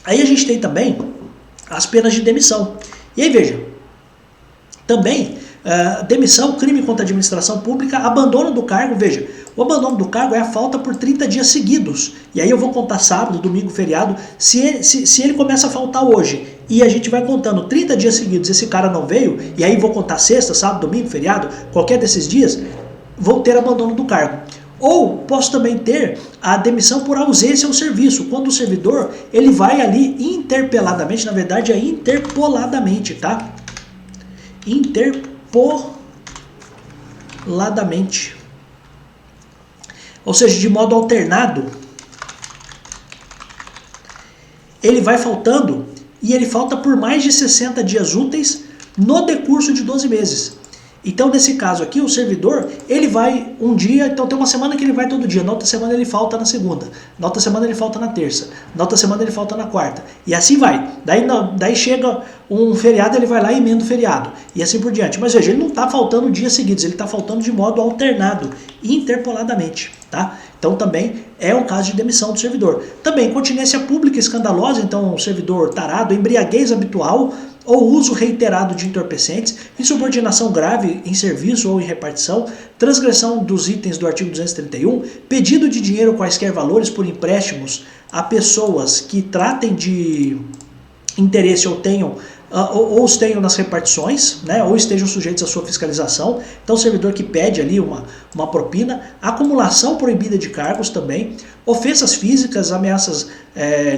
Aí a gente tem também as penas de demissão. E aí veja, também demissão, crime contra a administração pública, abandono do cargo, veja, o abandono do cargo é a falta por 30 dias seguidos. E aí eu vou contar sábado, domingo, feriado. Se ele começa a faltar hoje e a gente vai contando 30 dias seguidos, esse cara não veio, e aí vou contar sexta, sábado, domingo, feriado, qualquer desses dias, vou ter abandono do cargo. Ou posso também ter a demissão por ausência ao serviço, quando o servidor ele vai ali interpeladamente, na verdade é interpoladamente, tá? Interpoladamente. Ou seja, de modo alternado, ele vai faltando e ele falta por mais de 60 dias úteis no decurso de 12 meses. Então, nesse caso aqui, o servidor, ele vai um dia, então tem uma semana que ele vai todo dia, na outra semana ele falta na segunda, na outra semana ele falta na terça, na outra semana ele falta na quarta, e assim vai. Daí chega um feriado, ele vai lá e emenda o feriado, e assim por diante. Mas veja, ele não está faltando dias seguidos, ele está faltando de modo alternado, interpoladamente, tá? Então também é um caso de demissão do servidor. Também continência pública escandalosa, então o servidor tarado, embriaguez habitual, ou uso reiterado de entorpecentes, insubordinação grave em serviço ou em repartição, transgressão dos itens do artigo 231, pedido de dinheiro ou quaisquer valores por empréstimos a pessoas que tratem de interesse ou tenham ou os tenham nas repartições, né, ou estejam sujeitos à sua fiscalização. Então, o servidor que pede ali uma propina, acumulação proibida de cargos também, ofensas físicas, ameaças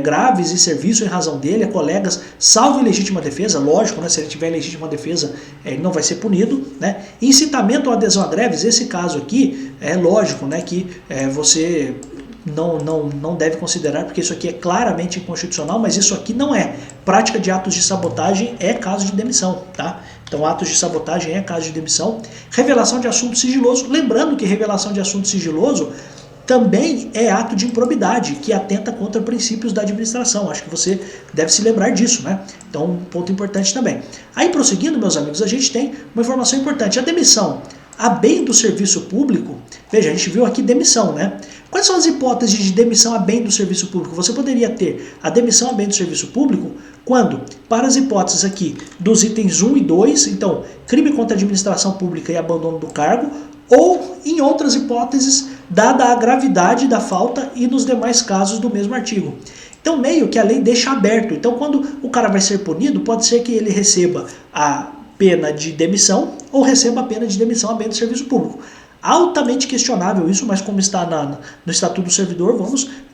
graves em serviço em razão dele, a colegas, salvo em legítima defesa, lógico, né, se ele tiver em legítima defesa, ele não vai ser punido, né, incitamento à adesão a greves, esse caso aqui, é lógico, né, que você não deve considerar, porque isso aqui é claramente inconstitucional, mas isso aqui não é. Prática de atos de sabotagem é caso de demissão, tá? Então, atos de sabotagem é caso de demissão. Revelação de assunto sigiloso, lembrando que revelação de assunto sigiloso também é ato de improbidade, que atenta contra princípios da administração. Acho que você deve se lembrar disso, né? Então, um ponto importante também. Aí, prosseguindo, meus amigos, a gente tem uma informação importante. A demissão a bem do serviço público, veja, a gente viu aqui demissão, né? Quais são as hipóteses de demissão a bem do serviço público? Você poderia ter a demissão a bem do serviço público quando, para as hipóteses aqui dos itens 1 e 2, então, crime contra a administração pública e abandono do cargo, ou em outras hipóteses, dada a gravidade da falta e nos demais casos do mesmo artigo. Então, meio que a lei deixa aberto. Então, quando o cara vai ser punido, pode ser que ele receba a pena de demissão ou receba a pena de demissão a bem do serviço público. Altamente questionável isso, mas como está no Estatuto do Servidor,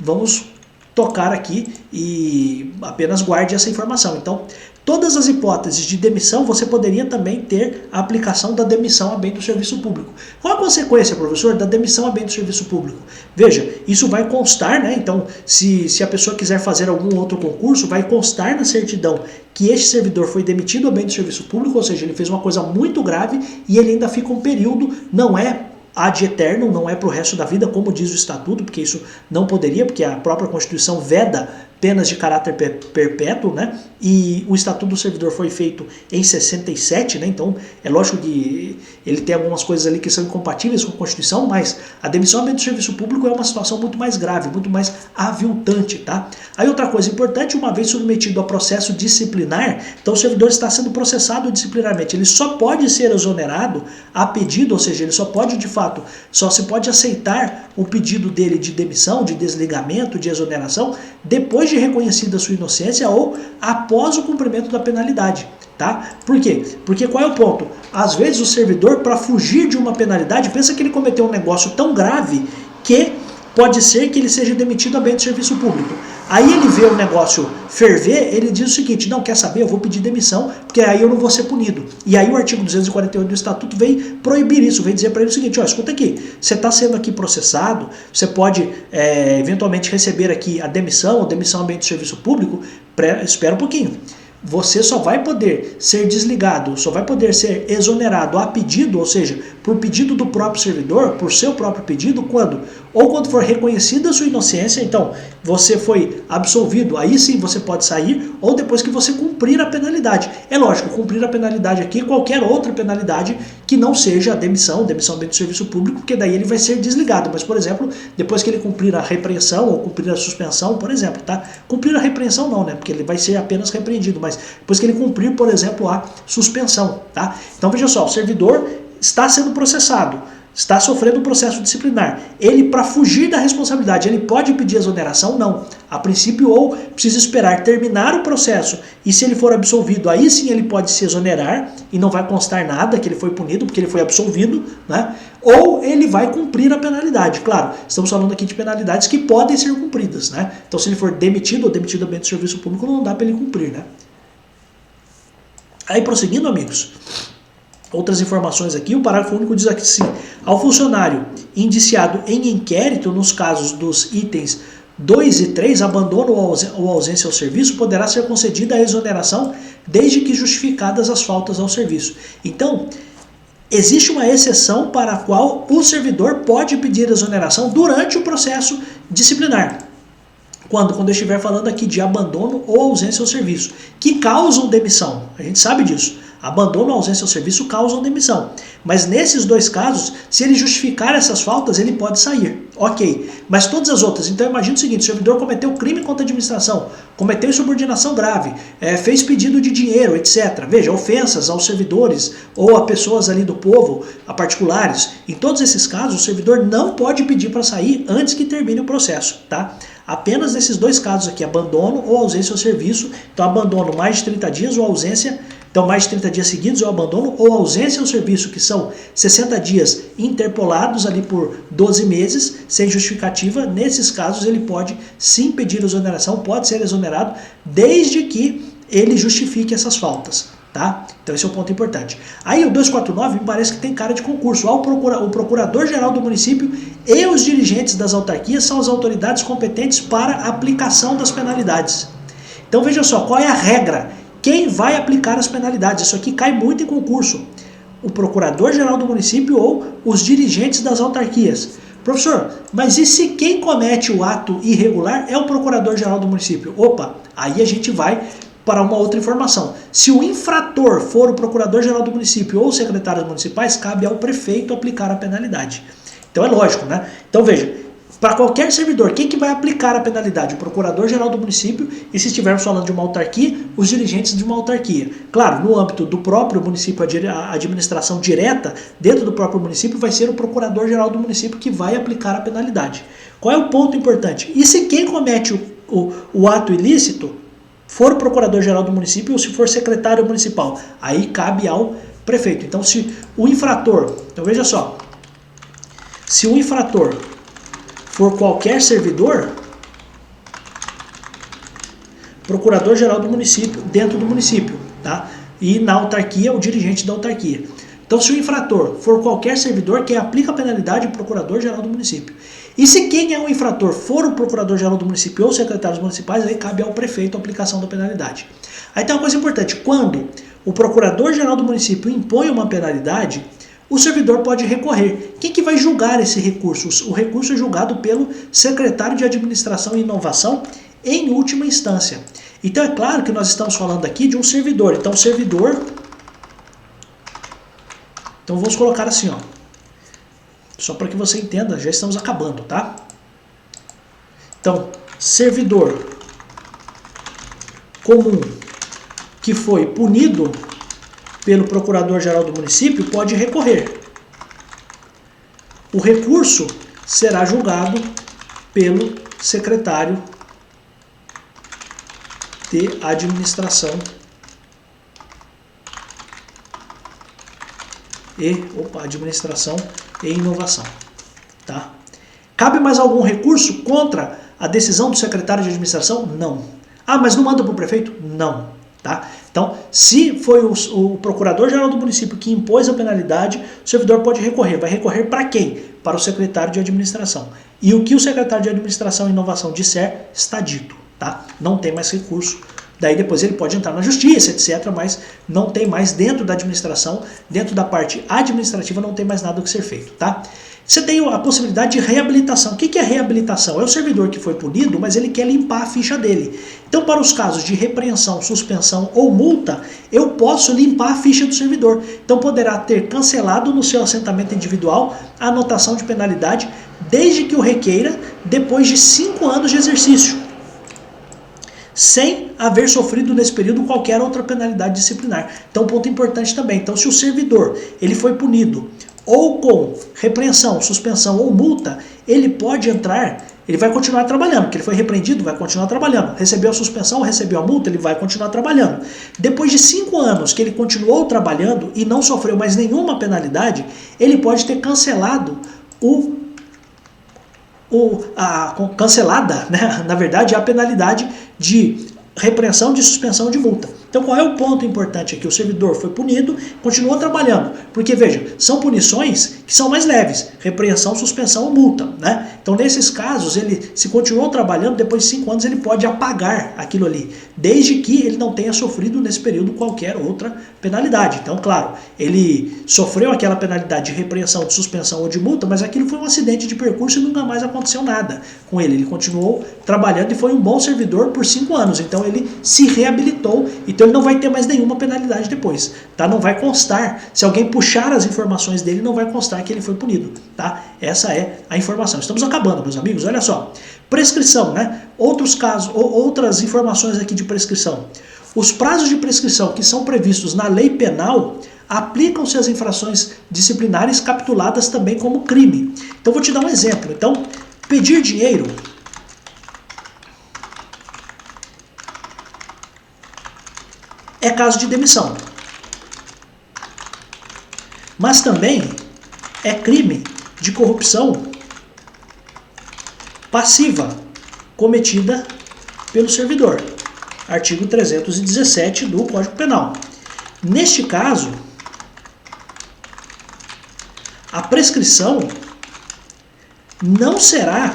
vamos tocar aqui e apenas guarde essa informação. Então, todas as hipóteses de demissão, você poderia também ter a aplicação da demissão a bem do serviço público. Qual a consequência, professor, da demissão a bem do serviço público? Veja, isso vai constar, né? Então, se a pessoa quiser fazer algum outro concurso, vai constar na certidão que este servidor foi demitido a bem do serviço público, ou seja, ele fez uma coisa muito grave e ele ainda fica um período, não é ad eterno, não é para o resto da vida, como diz o Estatuto, porque isso não poderia, porque a própria Constituição veda penas de caráter perpétuo, né? E o Estatuto do Servidor foi feito em 67, né? Então é lógico que ele tem algumas coisas ali que são incompatíveis com a Constituição, mas a demissão a bem do serviço público é uma situação muito mais grave, muito mais aviltante, tá? Aí outra coisa importante, uma vez submetido a processo disciplinar, então o servidor está sendo processado disciplinarmente, ele só pode ser exonerado a pedido, ou seja, ele só pode de fato, só se pode aceitar o pedido dele de demissão, de desligamento, de exoneração, depois de reconhecida a sua inocência ou após o cumprimento da penalidade, tá? Por quê? Porque qual é o ponto? Às vezes o servidor, para fugir de uma penalidade, pensa que ele cometeu um negócio tão grave que pode ser que ele seja demitido a bem do serviço público. Aí ele vê o negócio ferver, ele diz o seguinte, não, quer saber, eu vou pedir demissão, porque aí eu não vou ser punido. E aí o artigo 248 do Estatuto vem proibir isso, vem dizer para ele o seguinte, ó, escuta aqui, você está sendo aqui processado, você pode eventualmente receber aqui a demissão, ou demissão a bem do serviço público, espera um pouquinho. Você só vai poder ser desligado, só vai poder ser exonerado a pedido, ou seja, por pedido do próprio servidor, por seu próprio pedido, quando ou quando for reconhecida a sua inocência, então você foi absolvido, aí sim você pode sair, ou depois que você cumprir a penalidade. É lógico, cumprir a penalidade aqui é qualquer outra penalidade que não seja a demissão bem do serviço público, porque daí ele vai ser desligado. Mas, por exemplo, depois que ele cumprir a repreensão ou cumprir a suspensão, por exemplo, tá? Cumprir a repreensão não, né? Porque ele vai ser apenas repreendido, mas depois que ele cumprir, por exemplo, a suspensão, tá? Então, veja só, o servidor está sendo processado, está sofrendo um processo disciplinar. Ele, para fugir da responsabilidade, ele pode pedir exoneração? Não. A princípio, ou precisa esperar terminar o processo, e se ele for absolvido, aí sim ele pode se exonerar, e não vai constar nada que ele foi punido, porque ele foi absolvido, né? Ou ele vai cumprir a penalidade. Claro, estamos falando aqui de penalidades que podem ser cumpridas, né? Então, se ele for demitido ou demitido bem do serviço público, não dá para ele cumprir, né? Aí, prosseguindo, amigos, outras informações aqui, o parágrafo único diz aqui assim: ao funcionário indiciado em inquérito nos casos dos itens 2 e 3, abandono ou ausência ao serviço, poderá ser concedida a exoneração desde que justificadas as faltas ao serviço. Então, existe uma exceção para a qual o servidor pode pedir exoneração durante o processo disciplinar. Quando eu estiver falando aqui de abandono ou ausência ao serviço, que causam demissão. A gente sabe disso. Abandono ou ausência ao serviço causam demissão. Mas nesses dois casos, se ele justificar essas faltas, ele pode sair. Ok. Mas todas as outras, então imagina o seguinte: o servidor cometeu crime contra a administração, cometeu insubordinação grave, fez pedido de dinheiro, etc. Veja, ofensas aos servidores ou a pessoas ali do povo, a particulares. Em todos esses casos, o servidor não pode pedir para sair antes que termine o processo, tá? Apenas nesses dois casos aqui, abandono ou ausência ao serviço. Então, abandono mais de 30 dias ou ausência, então mais de 30 dias seguidos ou abandono, ou ausência ao serviço, que são 60 dias interpolados ali por 12 meses, sem justificativa. Nesses casos, ele pode sim pedir exoneração, pode ser exonerado, desde que ele justifique essas faltas. Tá? Então esse é um ponto importante. Aí o 249 me parece que tem cara de concurso. O procurador-geral do município e os dirigentes das autarquias são as autoridades competentes para a aplicação das penalidades. Então veja só, qual é a regra? Quem vai aplicar as penalidades? Isso aqui cai muito em concurso. O procurador-geral do município ou os dirigentes das autarquias. Professor, mas e se quem comete o ato irregular é o procurador-geral do município? Opa, aí a gente vai para uma outra informação. Se o infrator for o procurador-geral do município ou secretários municipais, cabe ao prefeito aplicar a penalidade. Então é lógico, né? Então veja, para qualquer servidor, quem que vai aplicar a penalidade? O procurador-geral do município, e se estivermos falando de uma autarquia, os dirigentes de uma autarquia. Claro, no âmbito do próprio município, a administração direta, dentro do próprio município, vai ser o procurador-geral do município que vai aplicar a penalidade. Qual é o ponto importante? E se quem comete o ato ilícito for o procurador-geral do município ou se for secretário municipal, aí cabe ao prefeito. Então, se o infrator, então veja só, se o infrator for qualquer servidor, procurador-geral do município, dentro do município, tá? E na autarquia, o dirigente da autarquia. Então, se o infrator for qualquer servidor, quem aplica a penalidade é o procurador-geral do município. E se quem é o infrator for o procurador-geral do município ou secretários municipais, aí cabe ao prefeito a aplicação da penalidade. Aí tem uma coisa importante: quando o procurador-geral do município impõe uma penalidade, o servidor pode recorrer. Quem que vai julgar esse recurso? O recurso é julgado pelo secretário de Administração e Inovação em última instância. Então é claro que nós estamos falando aqui de um servidor. Então servidor... Então vamos colocar assim, ó. Só para que você entenda, já estamos acabando, tá? Então, servidor comum que foi punido pelo procurador-geral do município pode recorrer. O recurso será julgado pelo secretário de Administração Administração e Inovação. Tá? Cabe mais algum recurso contra a decisão do secretário de Administração? Não. Ah, mas não manda para o prefeito? Não. Tá? Então, se foi o procurador-geral do município que impôs a penalidade, o servidor pode recorrer. Vai recorrer para quem? Para o secretário de Administração. E o que o secretário de Administração e Inovação disser, está dito. Tá? Não tem mais recurso. Daí depois ele pode entrar na justiça, etc., mas não tem mais dentro da administração, dentro da parte administrativa, não tem mais nada a ser feito, tá? Você tem a possibilidade de reabilitação. O que é reabilitação? É o servidor que foi punido, mas ele quer limpar a ficha dele. Então, para os casos de repreensão, suspensão ou multa, eu posso limpar a ficha do servidor. Então, poderá ter cancelado no seu assentamento individual a anotação de penalidade, desde que o requeira, depois de 5 anos de exercício, sem haver sofrido nesse período qualquer outra penalidade disciplinar. Então, ponto importante também. Então, se o servidor ele foi punido ou com repreensão, suspensão ou multa, ele pode entrar, ele vai continuar trabalhando, porque ele foi repreendido, vai continuar trabalhando. Recebeu a suspensão, recebeu a multa, ele vai continuar trabalhando. Depois de 5 anos que ele continuou trabalhando e não sofreu mais nenhuma penalidade, ele pode ter cancelado cancelada, né, na verdade, a penalidade de repreensão, de suspensão, de multa. Então, qual é o ponto importante aqui? O servidor foi punido, continuou trabalhando. Porque, veja, são punições que são mais leves. Repreensão, suspensão ou multa, né? Então, nesses casos, ele, se continuou trabalhando, depois de 5 anos, ele pode apagar aquilo ali. Desde que ele não tenha sofrido nesse período qualquer outra penalidade. Então, claro, ele sofreu aquela penalidade de repreensão, de suspensão ou de multa, mas aquilo foi um acidente de percurso e nunca mais aconteceu nada com ele. Ele continuou trabalhando e foi um bom servidor por 5 anos. Então, ele se reabilitou. Então, ele não vai ter mais nenhuma penalidade depois, tá? Não vai constar, se alguém puxar as informações dele, não vai constar que ele foi punido, tá? Essa é a informação. Estamos acabando, meus amigos, olha só. Prescrição, né? Outros casos, outras informações aqui de prescrição. Os prazos de prescrição que são previstos na lei penal aplicam-se às infrações disciplinares capituladas também como crime. Então, vou te dar um exemplo. Então, pedir dinheiro é caso de demissão. Mas também é crime de corrupção passiva cometida pelo servidor. Artigo 317 do Código Penal. Neste caso, a prescrição não será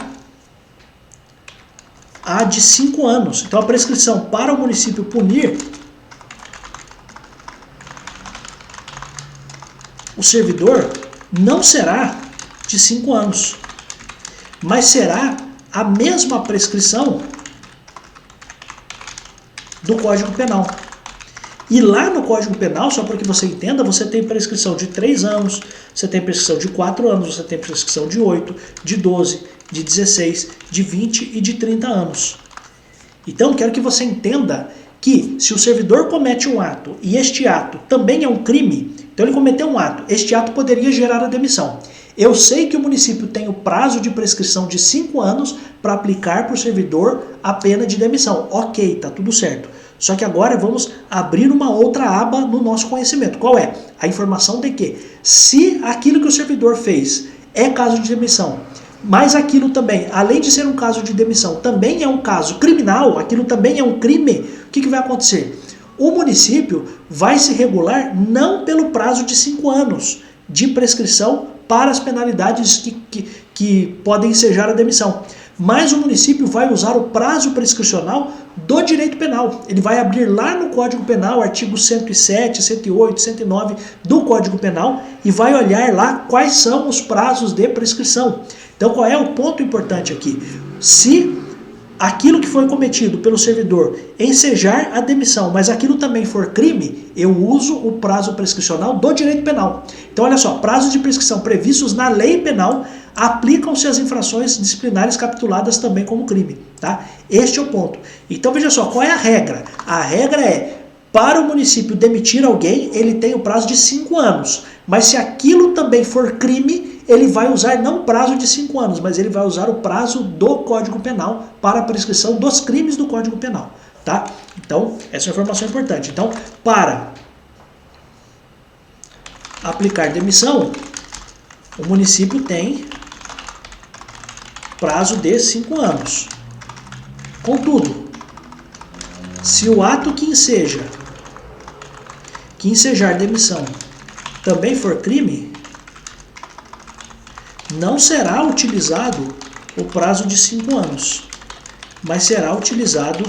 a de 5 anos. Então, a prescrição para o município punir o servidor não será de 5 anos, mas será a mesma prescrição do Código Penal. E lá no Código Penal, só para que você entenda, você tem prescrição de 3 anos, você tem prescrição de 4 anos, você tem prescrição de 8, de 12, de 16, de 20 e de 30 anos. Então, quero que você entenda que se o servidor comete um ato e este ato também é um crime, então ele cometeu um ato, este ato poderia gerar a demissão. Eu sei que o município tem o prazo de prescrição de 5 anos para aplicar para o servidor a pena de demissão. Ok, tá tudo certo. Só que agora vamos abrir uma outra aba no nosso conhecimento. Qual é? A informação de que se aquilo que o servidor fez é caso de demissão, mas aquilo também, além de ser um caso de demissão, também é um caso criminal, aquilo também é um crime, o que vai acontecer? O município vai se regular não pelo prazo de 5 anos de prescrição para as penalidades que podem ensejar a demissão, mas o município vai usar o prazo prescricional do direito penal. Ele vai abrir lá no Código Penal, artigo 107, 108, 109 do Código Penal e vai olhar lá quais são os prazos de prescrição. Então, qual é o ponto importante aqui? Se aquilo que foi cometido pelo servidor ensejar a demissão, mas aquilo também for crime, eu uso o prazo prescricional do direito penal. Então, olha só, prazos de prescrição previstos na lei penal aplicam-se às infrações disciplinares capituladas também como crime, tá? Este é o ponto. Então, veja só, qual é a regra? A regra é, para o município demitir alguém, ele tem o prazo de 5 anos, mas se aquilo também for crime, ele vai usar não o prazo de 5 anos, mas ele vai usar o prazo do Código Penal para a prescrição dos crimes do Código Penal, tá? Então, essa é uma informação importante. Então, para aplicar demissão, o município tem prazo de 5 anos. Contudo, se o ato que ensejar demissão também for crime, não será utilizado o prazo de 5 anos, mas será utilizado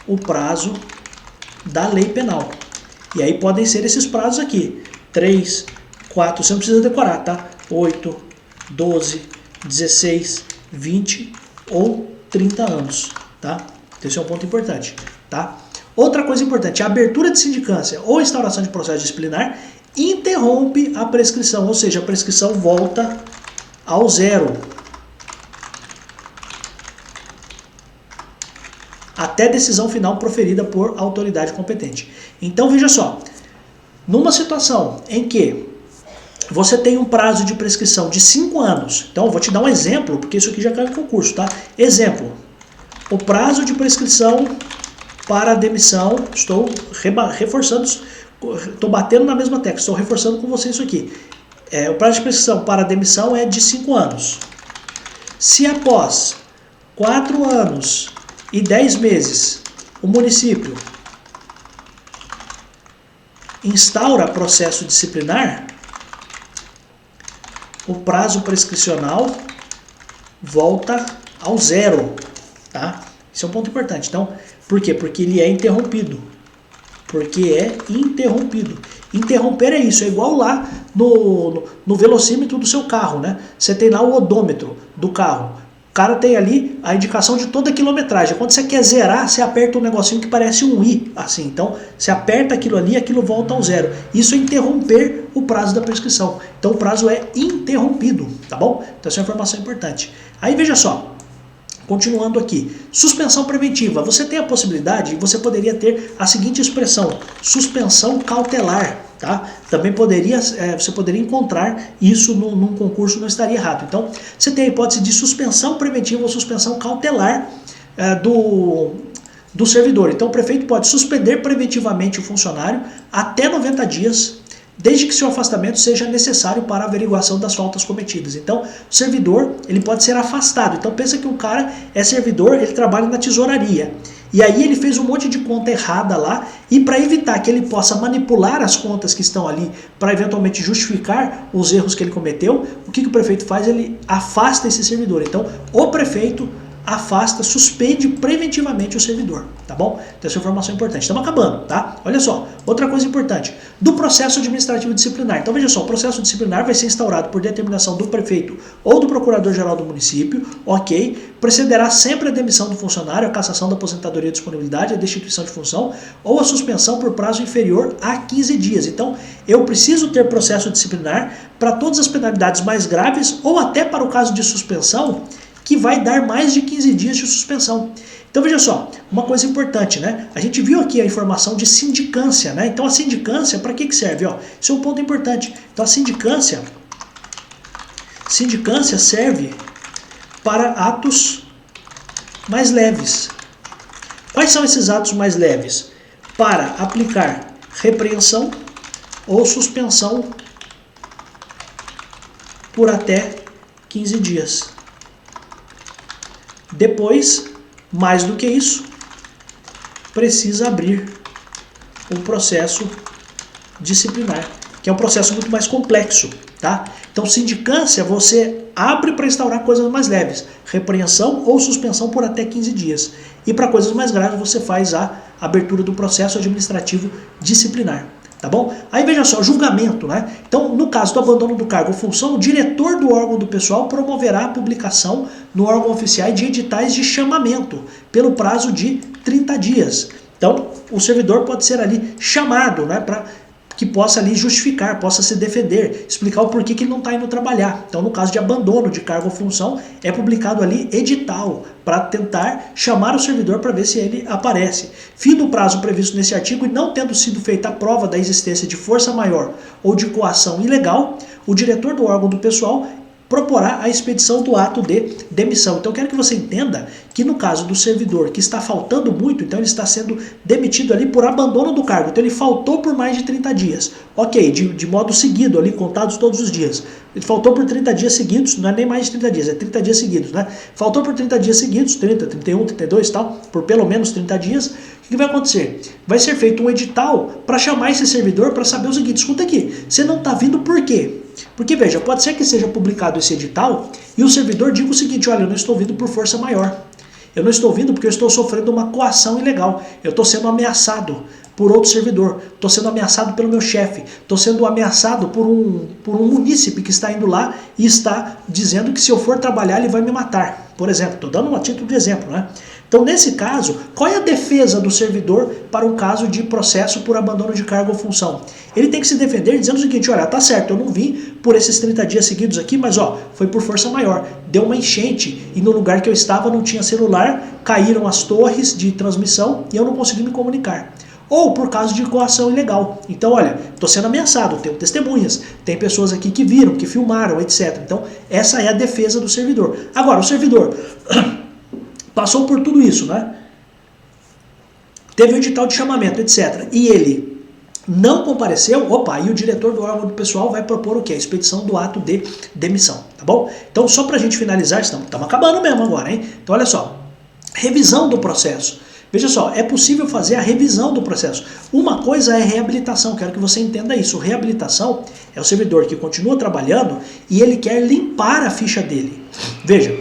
o prazo da lei penal. E aí podem ser esses prazos aqui, 3, 4, você não precisa decorar, tá? 8, 12, 16, 20 ou 30 anos, tá? Esse é um ponto importante, tá? Outra coisa importante, a abertura de sindicância ou instauração de processo disciplinar interrompe a prescrição, ou seja, a prescrição volta ao zero. Até decisão final proferida por autoridade competente. Então veja só, numa situação em que você tem um prazo de prescrição de 5 anos, então eu vou te dar um exemplo, porque isso aqui já caiu em concurso, tá? Exemplo, o prazo de prescrição para a demissão, estou reforçando, estou batendo na mesma tecla, estou reforçando com você isso aqui. O prazo de prescrição para a demissão é de 5 anos. Se após 4 anos e 10 meses o município instaura processo disciplinar, o prazo prescricional volta ao zero, tá? Esse é um ponto importante. Então, por quê? Porque ele é interrompido. Porque é interrompido. Interromper é isso, é igual lá no velocímetro do seu carro, né? Você tem lá o odômetro do carro. O cara tem ali a indicação de toda a quilometragem. Quando você quer zerar, você aperta um negocinho que parece um I, assim. Então, você aperta aquilo ali e aquilo volta ao zero. Isso é interromper o prazo da prescrição. Então, o prazo é interrompido, tá bom? Então, essa é uma informação importante. Aí, veja só. Continuando aqui, suspensão preventiva. Você tem a possibilidade, você poderia ter a seguinte expressão, suspensão cautelar, tá? Também você poderia encontrar isso num concurso, não estaria errado. Então, você tem a hipótese de suspensão preventiva ou suspensão cautelar do servidor. Então, o prefeito pode suspender preventivamente o funcionário até 90 dias, desde que seu afastamento seja necessário para a averiguação das faltas cometidas. Então, o servidor, ele pode ser afastado. Então, pensa que um cara é servidor, ele trabalha na tesouraria. E aí ele fez um monte de conta errada lá, e para evitar que ele possa manipular as contas que estão ali, para eventualmente justificar os erros que ele cometeu, o que o prefeito faz? Ele afasta esse servidor. Então, o prefeito afasta, suspende preventivamente o servidor, tá bom? Então essa é uma informação importante. Estamos acabando, tá? Olha só, outra coisa importante, do processo administrativo disciplinar. Então veja só, o processo disciplinar vai ser instaurado por determinação do prefeito ou do procurador-geral do município, ok? Precederá sempre a demissão do funcionário, a cassação da aposentadoria e disponibilidade, a destituição de função ou a suspensão por prazo inferior a 15 dias. Então, eu preciso ter processo disciplinar para todas as penalidades mais graves ou até para o caso de suspensão, que vai dar mais de 15 dias de suspensão. Então veja só, uma coisa importante, né? A gente viu aqui a informação de sindicância, né? Então a sindicância, para que serve? Ó, isso é um ponto importante. Então a sindicância serve para atos mais leves. Quais são esses atos mais leves? Para aplicar repreensão ou suspensão por até 15 dias. Depois, mais do que isso, precisa abrir um processo disciplinar, que é um processo muito mais complexo, tá? Então, sindicância, você abre para instaurar coisas mais leves, repreensão ou suspensão por até 15 dias. E para coisas mais graves, você faz a abertura do processo administrativo disciplinar. Tá bom? Aí veja só, julgamento, né? Então, no caso do abandono do cargo ou função, o diretor do órgão do pessoal promoverá a publicação no órgão oficial de editais de chamamento, pelo prazo de 30 dias. Então, o servidor pode ser ali chamado, né, para que possa ali justificar, possa se defender, explicar o porquê que ele não está indo trabalhar. Então, no caso de abandono de cargo ou função, é publicado ali edital para tentar chamar o servidor para ver se ele aparece. Fim do prazo previsto nesse artigo e não tendo sido feita a prova da existência de força maior ou de coação ilegal, o diretor do órgão do pessoal proporá a expedição do ato de demissão. Então eu quero que você entenda que no caso do servidor que está faltando muito, então ele está sendo demitido ali por abandono do cargo, então ele faltou por mais de 30 dias. Ok, de modo seguido ali, contados todos os dias. Ele faltou por 30 dias seguidos, não é nem mais de 30 dias, é 30 dias seguidos, né? Faltou por 30 dias seguidos, 30, 31, 32 e tal, por pelo menos 30 dias, o que vai acontecer? Vai ser feito um edital para chamar esse servidor para saber o seguinte, escuta aqui, você não está vindo por quê? Porque, veja, pode ser que seja publicado esse edital e o servidor diga o seguinte, olha, eu não estou vindo por força maior. Eu não estou vindo porque eu estou sofrendo uma coação ilegal. Eu estou sendo ameaçado por outro servidor, estou sendo ameaçado pelo meu chefe, estou sendo ameaçado por um munícipe que está indo lá e está dizendo que se eu for trabalhar ele vai me matar. Por exemplo, estou dando um título de exemplo, né? Então, nesse caso, qual é a defesa do servidor para um caso de processo por abandono de cargo ou função? Ele tem que se defender dizendo o seguinte, olha, tá certo, eu não vim por esses 30 dias seguidos aqui, mas ó, foi por força maior. Deu uma enchente e no lugar que eu estava não tinha celular, caíram as torres de transmissão e eu não consegui me comunicar. Ou por causa de coação ilegal. Então, olha, estou sendo ameaçado, tenho testemunhas, tem pessoas aqui que viram, que filmaram, etc. Então, essa é a defesa do servidor. Agora, o servidor passou por tudo isso, né? Teve o edital de chamamento, etc. E ele não compareceu, opa, aí o diretor do órgão do pessoal vai propor o quê? A expedição do ato de demissão, tá bom? Então, só pra gente finalizar, estamos acabando mesmo agora, hein? Então, olha só, revisão do processo. Veja só, é possível fazer a revisão do processo. Uma coisa é reabilitação, quero que você entenda isso. Reabilitação é o servidor que continua trabalhando e ele quer limpar a ficha dele. Veja,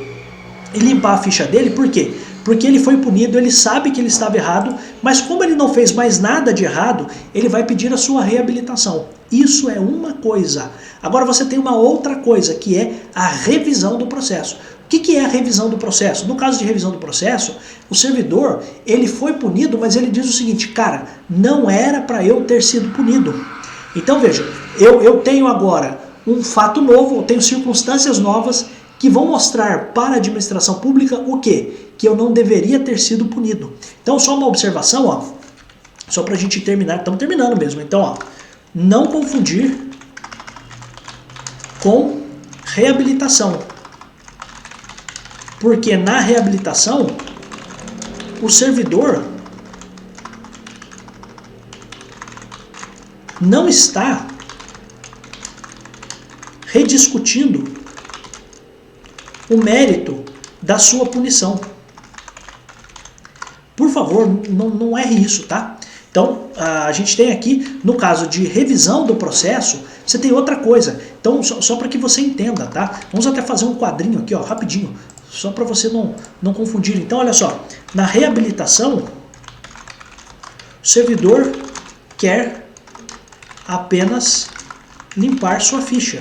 e limpar a ficha dele por quê? Porque ele foi punido, ele sabe que ele estava errado, mas como ele não fez mais nada de errado, ele vai pedir a sua reabilitação. Isso é uma coisa. Agora você tem uma outra coisa, que é a revisão do processo. O que é a revisão do processo? No caso de revisão do processo, o servidor, ele foi punido, mas ele diz o seguinte, cara, não era para eu ter sido punido. Então veja, eu tenho agora um fato novo, eu tenho circunstâncias novas que vão mostrar para a administração pública o quê? Que eu não deveria ter sido punido. Então só uma observação, ó, só para a gente terminar, estamos terminando mesmo. Então, ó, não confundir com reabilitação. Porque na reabilitação, o servidor não está rediscutindo o mérito da sua punição. Por favor, não erre isso, tá? Então, a gente tem aqui, no caso de revisão do processo, você tem outra coisa. Então, só para que você entenda, tá? Vamos até fazer um quadrinho aqui, ó, rapidinho. Só para você não confundir. Então, olha só. Na reabilitação, o servidor quer apenas limpar sua ficha.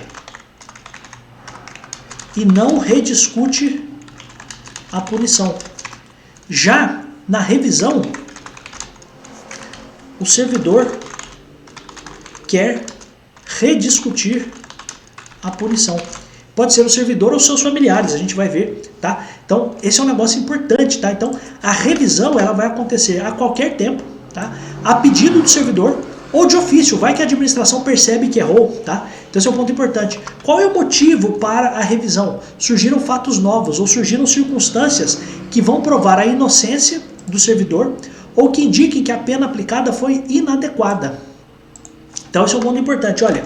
E não rediscute a punição. Já na revisão, o servidor quer rediscutir a punição. Pode ser o servidor ou seus familiares, a gente vai ver, tá? Então, esse é um negócio importante, tá? Então, a revisão, ela vai acontecer a qualquer tempo, tá? A pedido do servidor ou de ofício, vai que a administração percebe que errou, tá? Então, esse é um ponto importante. Qual é o motivo para a revisão? Surgiram fatos novos ou surgiram circunstâncias que vão provar a inocência do servidor ou que indiquem que a pena aplicada foi inadequada. Então, esse é um ponto importante. Olha,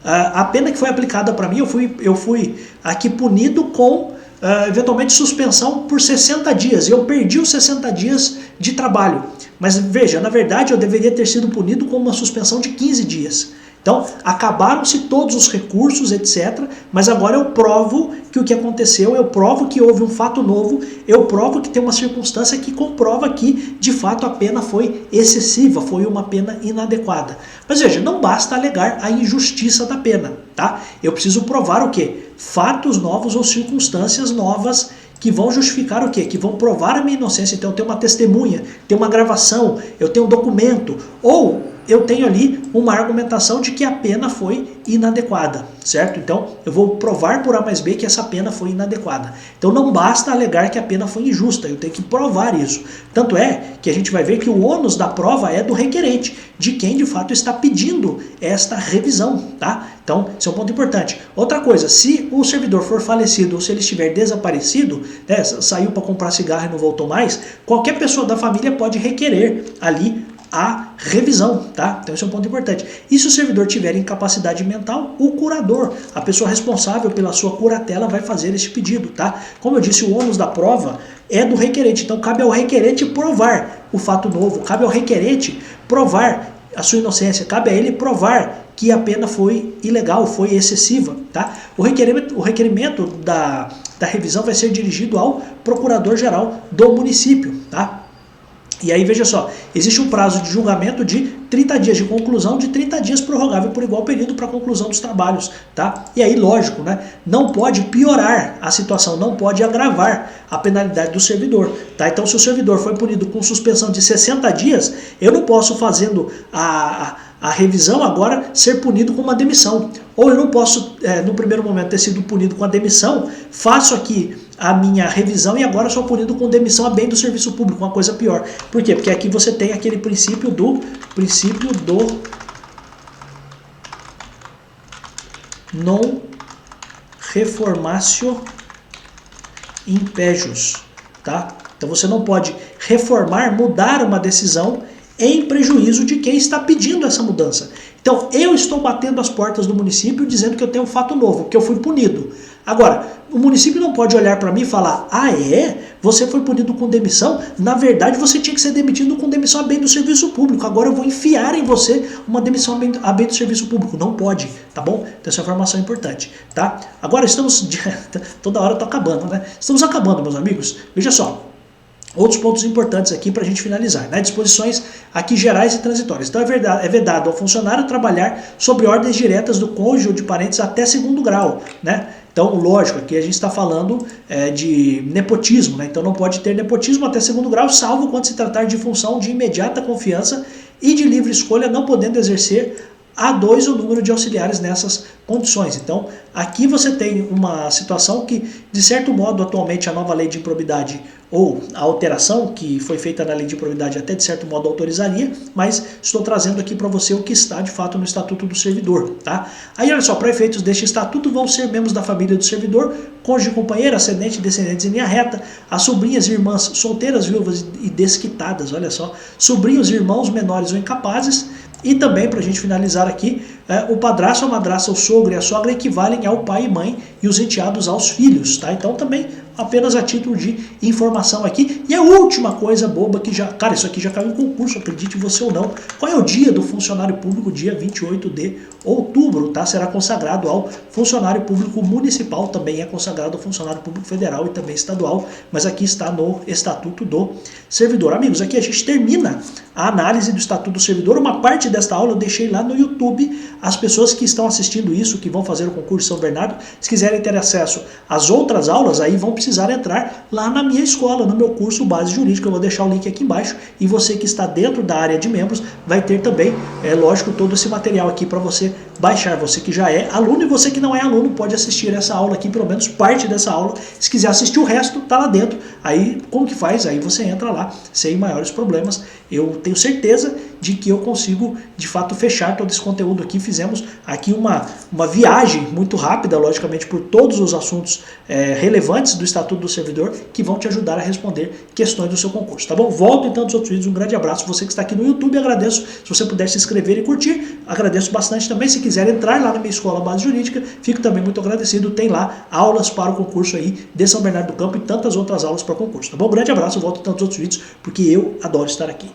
a pena que foi aplicada para mim, eu fui aqui punido com, eventualmente, suspensão por 60 dias. Eu perdi os 60 dias de trabalho. Mas veja, na verdade, eu deveria ter sido punido com uma suspensão de 15 dias. Então, acabaram-se todos os recursos, etc. Mas agora eu provo que o que aconteceu, eu provo que houve um fato novo, eu provo que tem uma circunstância que comprova que, de fato, a pena foi excessiva, foi uma pena inadequada. Mas veja, não basta alegar a injustiça da pena, tá? Eu preciso provar o quê? Fatos novos ou circunstâncias novas que vão justificar o quê? Que vão provar a minha inocência. Então eu tenho uma testemunha, tenho uma gravação, eu tenho um documento, ou eu tenho ali uma argumentação de que a pena foi inadequada, certo? Então eu vou provar por A mais B que essa pena foi inadequada. Então não basta alegar que a pena foi injusta, eu tenho que provar isso. Tanto é que a gente vai ver que o ônus da prova é do requerente, de quem de fato está pedindo esta revisão, tá? Então, esse é um ponto importante. Outra coisa, se o servidor for falecido ou se ele estiver desaparecido, né, saiu para comprar cigarro e não voltou mais, qualquer pessoa da família pode requerer ali a revisão, tá? Então esse é um ponto importante. E se o servidor tiver incapacidade mental, o curador, a pessoa responsável pela sua curatela, vai fazer esse pedido, tá? Como eu disse, o ônus da prova é do requerente, então cabe ao requerente provar o fato novo, cabe ao requerente provar a sua inocência, cabe a ele provar que a pena foi ilegal, foi excessiva, tá? O requerimento da revisão vai ser dirigido ao procurador-geral do município, tá? E aí, veja só, existe um prazo de julgamento de 30 dias de conclusão, de 30 dias prorrogável por igual período para a conclusão dos trabalhos, tá? E aí, lógico, né? Não pode piorar a situação, não pode agravar a penalidade do servidor, tá? Então, se o servidor foi punido com suspensão de 60 dias, eu não posso, fazendo a revisão agora, ser punido com uma demissão. Ou eu não posso, no primeiro momento, ter sido punido com a demissão, faço aqui a minha revisão e agora sou punido com demissão a bem do serviço público, uma coisa pior. Por quê? Porque aqui você tem aquele princípio do non reformatio impejus, tá? Então você não pode reformar, mudar uma decisão em prejuízo de quem está pedindo essa mudança. Então eu estou batendo as portas do município dizendo que eu tenho um fato novo, que eu fui punido. Agora, o município não pode olhar para mim e falar: ah, você foi punido com demissão? Na verdade, você tinha que ser demitido com demissão a bem do serviço público. Agora eu vou enfiar em você uma demissão a bem do serviço público. Não pode, tá bom? Então essa informação é importante, tá? Agora estamos... Toda hora eu tô acabando, né? Estamos acabando, meus amigos. Veja só. Outros pontos importantes aqui para a gente finalizar, né? Disposições aqui gerais e transitórias. Então é vedado ao funcionário trabalhar sobre ordens diretas do cônjuge ou de parentes até segundo grau, né? Então, lógico, aqui a gente está falando de nepotismo, né? Então não pode ter nepotismo até segundo grau, salvo quando se tratar de função de imediata confiança e de livre escolha, não podendo exercer a 2 o número de auxiliares nessas condições. Então, aqui você tem uma situação que, de certo modo, atualmente a nova lei de improbidade ou a alteração que foi feita na lei de improbidade até de certo modo autorizaria, mas estou trazendo aqui para você o que está de fato no Estatuto do Servidor, tá? Aí olha só, para efeitos deste Estatuto vão ser membros da família do servidor, cônjuge, companheiro, ascendente, descendentes em linha reta, as sobrinhas e irmãs solteiras, viúvas e desquitadas, olha só, sobrinhos, irmãos menores ou incapazes. E também, para a gente finalizar aqui, o padrasto, a madrasta, o sogro e a sogra equivalem ao pai e mãe e os enteados aos filhos, tá? Então também apenas a título de informação aqui. E a última coisa boba que já... Cara, isso aqui já caiu em concurso, acredite você ou não. Qual é o dia do funcionário público? Dia 28 de outubro, tá? Será consagrado ao funcionário público municipal, também é consagrado ao funcionário público federal e também estadual, mas aqui está no Estatuto do Servidor. Amigos, aqui a gente termina a análise do Estatuto do Servidor. Uma parte desta aula eu deixei lá no YouTube. As pessoas que estão assistindo isso, que vão fazer o concurso de São Bernardo, se quiserem ter acesso às outras aulas, aí vão precisar entrar lá na minha escola, no meu curso Base Jurídica. Eu vou deixar o link aqui embaixo e você que está dentro da área de membros vai ter também, lógico, todo esse material aqui para você baixar. Você que já é aluno e você que não é aluno pode assistir essa aula aqui, pelo menos parte dessa aula. Se quiser assistir o resto, tá lá dentro. Aí, como que faz? Aí você entra lá sem maiores problemas. Eu tenho certeza de que eu consigo, de fato, fechar todo esse conteúdo aqui. Fizemos aqui uma viagem muito rápida, logicamente, por todos os assuntos relevantes do Estatuto do Servidor, que vão te ajudar a responder questões do seu concurso, tá bom? Volto então dos outros vídeos, um grande abraço. Você que está aqui no YouTube, agradeço. Se você puder se inscrever e curtir, agradeço bastante também. Se quiser entrar lá na minha escola Base Jurídica, fico também muito agradecido. Tem lá aulas para o concurso aí de São Bernardo do Campo e tantas outras aulas para concurso, tá bom? Um grande abraço, volto em tantos outros vídeos, porque eu adoro estar aqui.